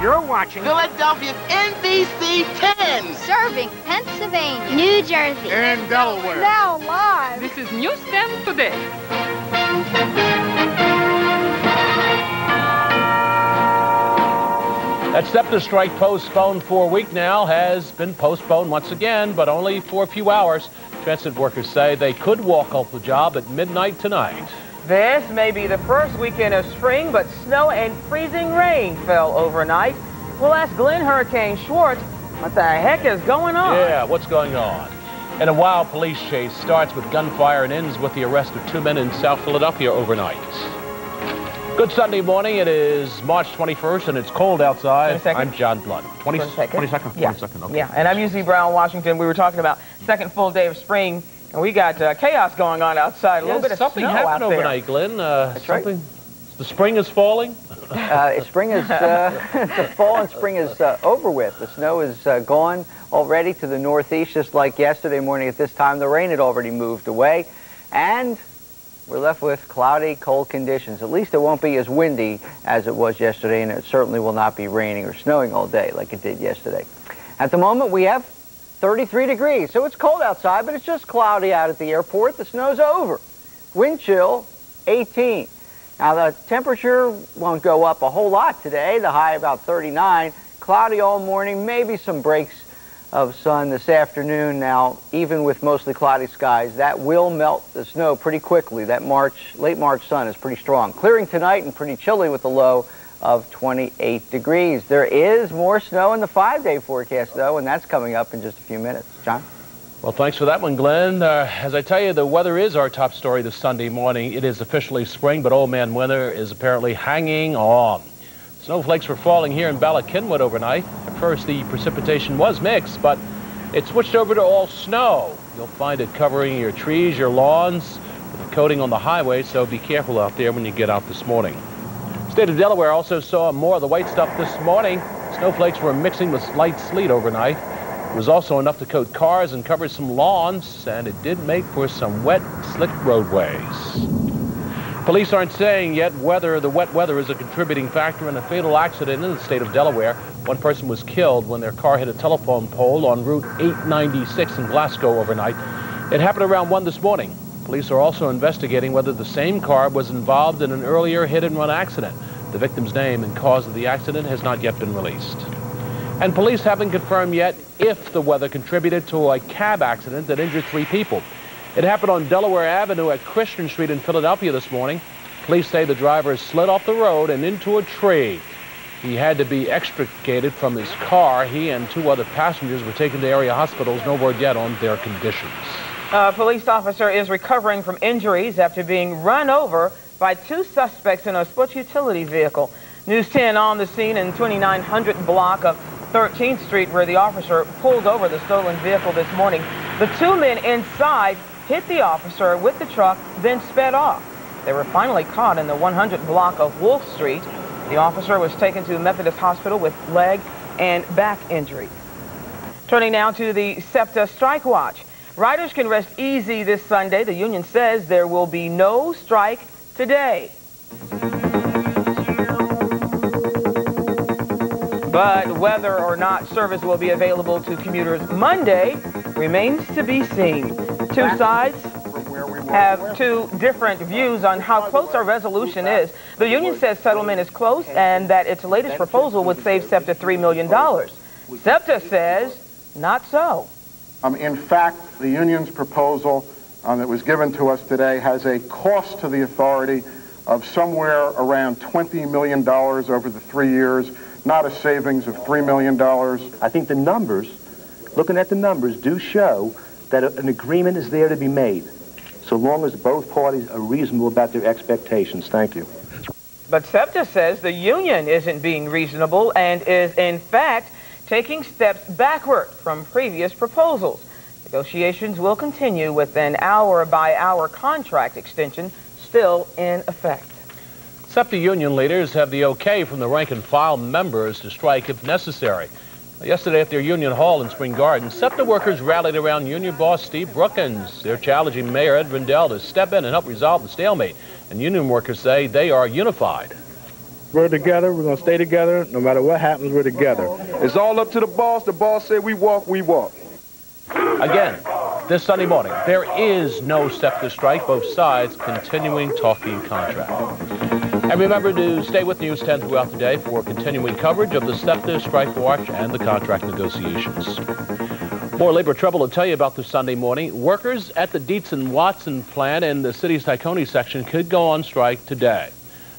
You're watching Philadelphia's NBC10. Serving Pennsylvania, New Jersey, and Delaware. Now live. This is News 10 Today. That SEPTA strike postponed for a week now has been postponed once again, but only for a few hours. Transit workers say they could walk off the job at midnight tonight. This may be the first weekend of spring, but snow and freezing rain fell overnight. We'll ask Glenn Hurricane Schwartz what the heck is going on. Yeah, what's going on? And a wild police chase starts with gunfire and ends with the arrest of 2 men in South Philadelphia overnight. Good Sunday morning. It is March 21st, and it's cold outside. 22nd? I'm John Blunt. 22nd? Yeah. 22nd, okay. Yeah, and I'm UC Brown, Washington. We were talking about second full day of spring, and we got chaos going on outside. A little bit of something snow happened out there. overnight, Glenn. That's right. The spring is falling? Spring is, the fall and spring is over with. The snow is gone already to the northeast, just like yesterday morning at this time. The rain had already moved away, and we're left with cloudy, cold conditions. At least it won't be as windy as it was yesterday, and it certainly will not be raining or snowing all day like it did yesterday. At the moment, we have 33 degrees, so it's cold outside, but it's just cloudy out at the airport. The snow's over. Wind chill, 18. Now, the temperature won't go up a whole lot today. The high about 39. Cloudy all morning, maybe some breaks of sun this afternoon. Now, even with mostly cloudy skies, that will melt the snow pretty quickly. That late March sun is pretty strong. Clearing tonight and pretty chilly with a low of 28 degrees. There is more snow in the 5-day forecast, though, and that's coming up in just a few minutes. John? Well, thanks for that one, Glenn. As I tell you, the weather is our top story this Sunday morning. It is officially spring, but old man winter is apparently hanging on. Snowflakes were falling here in Bala Cynwyd overnight. At first, the precipitation was mixed, but it switched over to all snow. You'll find it covering your trees, your lawns, with a coating on the highway, so be careful out there when you get out this morning. State of Delaware also saw more of the white stuff this morning. Snowflakes were mixing with light sleet overnight. It was also enough to coat cars and cover some lawns, and it did make for some wet, slick roadways. Police aren't saying yet whether the wet weather is a contributing factor in a fatal accident in the state of Delaware. One person was killed when their car hit a telephone pole on Route 896 in Glasgow overnight. It happened around 1 this morning. Police are also investigating whether the same car was involved in an earlier hit-and-run accident. The victim's name and cause of the accident has not yet been released. And police haven't confirmed yet if the weather contributed to a cab accident that injured 3 people. It happened on Delaware Avenue at Christian Street in Philadelphia this morning. Police say the driver slid off the road and into a tree. He had to be extricated from his car. He and 2 other passengers were taken to area hospitals. No word yet on their conditions. A police officer is recovering from injuries after being run over by 2 suspects in a sports utility vehicle. News 10 on the scene in 2900 block of 13th Street, where the officer pulled over the stolen vehicle this morning. The 2 men inside hit the officer with the truck, then sped off. They were finally caught in the 100 block of Wolf Street. The officer was taken to Methodist Hospital with leg and back injuries. Turning now to the SEPTA strike watch. Riders can rest easy this Sunday. The union says there will be no strike today. But whether or not service will be available to commuters Monday remains to be seen. 2 sides have 2 different views on how close our resolution is. The union says settlement is close and that its latest proposal would save SEPTA $3 million. SEPTA says not so. In fact, the union's proposal that was given to us today has a cost to the authority of somewhere around $20 million over the 3 years, not a savings of $3 million. I think the numbers, looking at the numbers, do show that an agreement is there to be made, so long as both parties are reasonable about their expectations. Thank you. But SEPTA says the union isn't being reasonable and is, in fact, taking steps backward from previous proposals. Negotiations will continue with an hour-by-hour contract extension still in effect. SEPTA union leaders have the okay from the rank-and-file members to strike if necessary. Yesterday at their union hall in Spring Garden, SEPTA workers rallied around union boss Steve Brookins. They're challenging Mayor Ed Rendell to step in and help resolve the stalemate. And union workers say they are unified. We're together. We're going to stay together. No matter what happens, we're together. It's all up to the boss. The boss said we walk, we walk. Again, this Sunday morning, there is no step to strike. Both sides continuing talking contract. And remember to stay with News 10 throughout the day for continuing coverage of the step to strike march and the contract negotiations. More labor trouble to tell you about this Sunday morning. Workers at the Dietz and Watson plant in the city's Tacony section could go on strike today.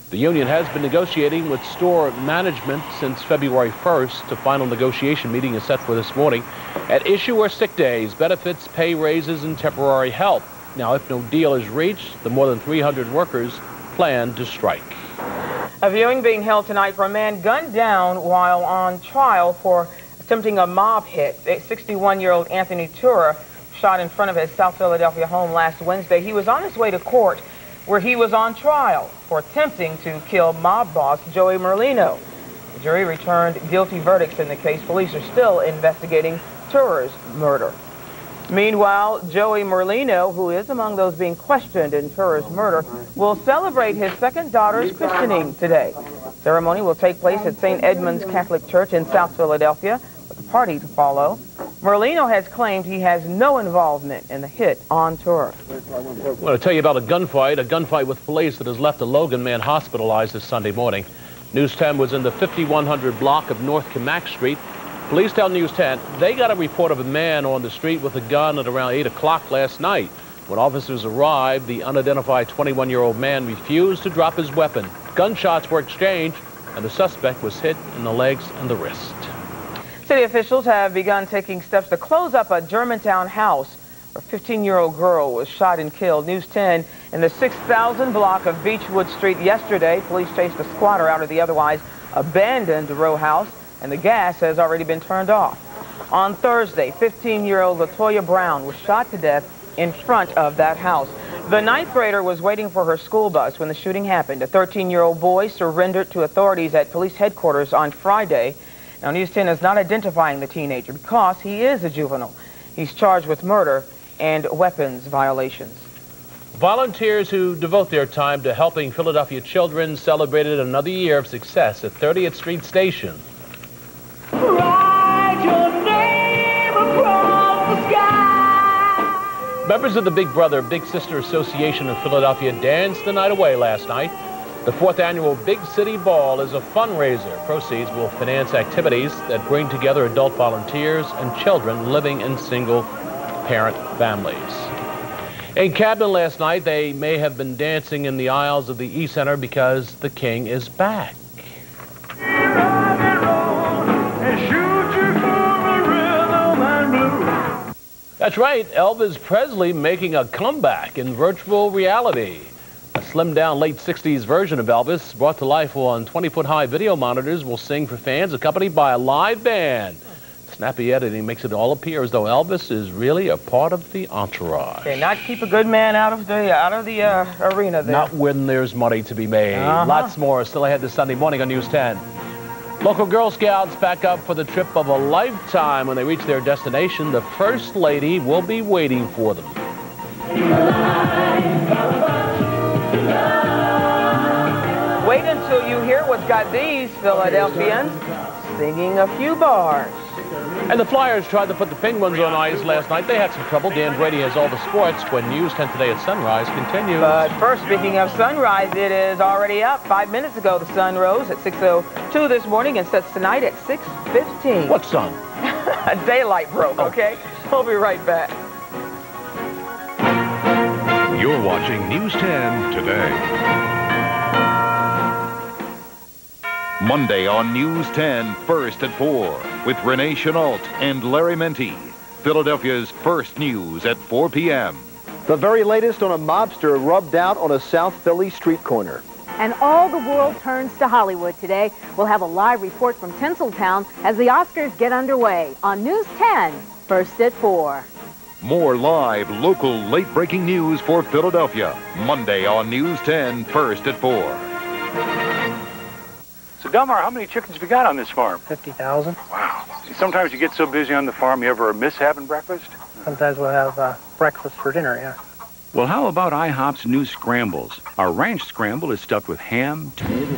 The union has been negotiating with store management since February 1st. A final negotiation meeting is set for this morning. At issue are sick days, benefits, pay raises, and temporary help. Now, if no deal is reached, the more than 300 workers plan to strike. A viewing being held tonight for a man gunned down while on trial for attempting a mob hit. 61-year-old Anthony Tura shot in front of his South Philadelphia home last Wednesday. He was on his way to court where he was on trial for attempting to kill mob boss Joey Merlino. The jury returned guilty verdicts in the case. Police are still investigating Tura's murder. Meanwhile, Joey Merlino, who is among those being questioned in Tura's murder, will celebrate his second daughter's christening today. Ceremony will take place at St. Edmund's Catholic Church in South Philadelphia, with a party to follow. Merlino has claimed he has no involvement in the hit on Tura. I want to tell you about a gunfight with police that has left a Logan man hospitalized this Sunday morning. News 10 was in the 5100 block of North Camac Street. Police tell News 10 they got a report of a man on the street with a gun at around 8 o'clock last night. When officers arrived, the unidentified 21-year-old man refused to drop his weapon. Gunshots were exchanged, and the suspect was hit in the legs and the wrist. City officials have begun taking steps to close up a Germantown house where a 15-year-old girl was shot and killed. News 10 in the 6000 block of Beechwood Street yesterday. Police chased a squatter out of the otherwise abandoned row house, and the gas has already been turned off. On Thursday, 15-year-old Latoya Brown was shot to death in front of that house. The 9th grader was waiting for her school bus when the shooting happened. A 13-year-old boy surrendered to authorities at police headquarters on Friday. Now, News 10 is not identifying the teenager because he is a juvenile. He's charged with murder and weapons violations. Volunteers who devote their time to helping Philadelphia children celebrated another year of success at 30th Street Station. Write your name across the sky. Members of the Big Brother, Big Sister Association of Philadelphia danced the night away last night. The 4th annual Big City Ball is a fundraiser. Proceeds will finance activities that bring together adult volunteers and children living in single-parent families. In Camden last night, they may have been dancing in the aisles of the E Center because the King is back. That's right, Elvis Presley making a comeback in virtual reality. A slimmed-down late 60s version of Elvis, brought to life on 20-foot-high video monitors, will sing for fans accompanied by a live band. Snappy editing makes it all appear as though Elvis is really a part of the entourage. Okay, not keep a good man out of the arena there. Not when there's money to be made. Lots more still ahead this Sunday morning on News 10. Local Girl Scouts pack up for the trip of a lifetime. When they reach their destination, the First Lady will be waiting for them. Wait until you hear what's got these Philadelphians singing a few bars. And the Flyers tried to put the Penguins on ice last night. They had some trouble. Dan Brady has all the sports when News 10 Today at Sunrise continues. But first, speaking of sunrise, it is already up. 5 minutes ago, the sun rose at 6:02 this morning and sets tonight at 6:15. What sun? Daylight broke, okay? We'll be right back. You're watching News 10 Today. Monday on News 10, first at 4, with Renee Chenault and Larry Menti. Philadelphia's first news at 4 p.m. The very latest on a mobster rubbed out on a South Philly street corner. And all the world turns to Hollywood today. We'll have a live report from Tinseltown as the Oscars get underway on News 10, first at 4. More live, local, late-breaking news for Philadelphia. Monday on News 10, first at 4. So, Delmar, how many chickens have you got on this farm? 50,000. Wow. Sometimes you get so busy on the farm, you ever miss having breakfast? Sometimes we'll have breakfast for dinner, yeah. Well, how about IHOP's new scrambles? Our ranch scramble is stuffed with ham, tomato,